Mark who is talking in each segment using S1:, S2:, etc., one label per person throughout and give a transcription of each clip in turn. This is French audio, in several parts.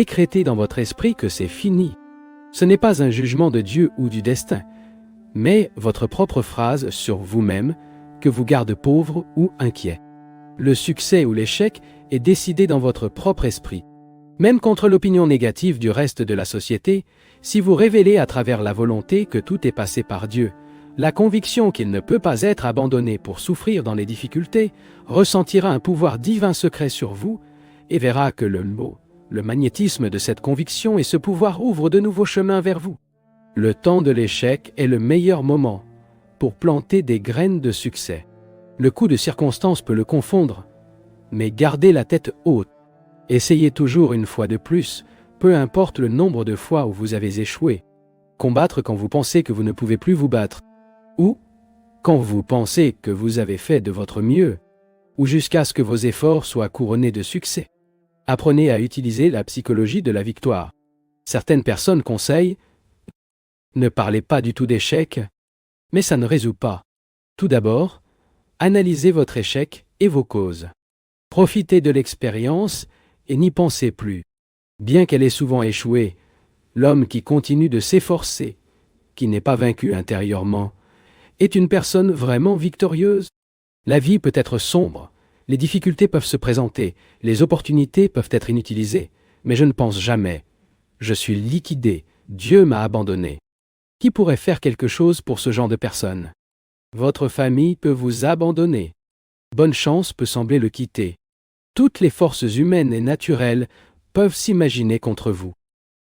S1: Décrétez dans votre esprit que c'est fini. Ce n'est pas un jugement de Dieu ou du destin, mais votre propre phrase sur vous-même que vous garde pauvre ou inquiet. Le succès ou l'échec est décidé dans votre propre esprit. Même contre l'opinion négative du reste de la société, si vous révélez à travers la volonté que tout est passé par Dieu, la conviction qu'il ne peut pas être abandonné pour souffrir dans les difficultés, ressentira un pouvoir divin secret sur vous et verra que le magnétisme de cette conviction et ce pouvoir ouvrent de nouveaux chemins vers vous. Le temps de l'échec est le meilleur moment pour planter des graines de succès. Le coup de circonstance peut le confondre, mais gardez la tête haute. Essayez toujours une fois de plus, peu importe le nombre de fois où vous avez échoué. Combattre quand vous pensez que vous ne pouvez plus vous battre, ou quand vous pensez que vous avez fait de votre mieux, ou jusqu'à ce que vos efforts soient couronnés de succès. Apprenez à utiliser la psychologie de la victoire. Certaines personnes conseillent « Ne parlez pas du tout d'échec », mais ça ne résout pas. Tout d'abord, analysez votre échec et vos causes. Profitez de l'expérience et n'y pensez plus. Bien qu'elle ait souvent échoué, l'homme qui continue de s'efforcer, qui n'est pas vaincu intérieurement, est une personne vraiment victorieuse. La vie peut être sombre, les difficultés peuvent se présenter, les opportunités peuvent être inutilisées, mais je ne pense jamais « Je suis liquidé, Dieu m'a abandonné ». Qui pourrait faire quelque chose pour ce genre de personnes? Votre famille peut vous abandonner. Bonne chance peut sembler le quitter. Toutes les forces humaines et naturelles peuvent s'imaginer contre vous.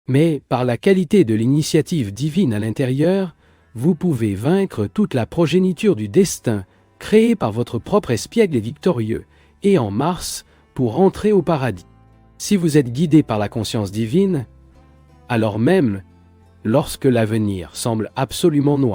S1: Mais par la qualité de l'initiative divine à l'intérieur, vous pouvez vaincre toute la progéniture du destin créée par votre propre espiègle et victorieux, et en mars pour entrer au paradis. Si vous êtes guidé par la conscience divine, alors même lorsque l'avenir semble absolument noir,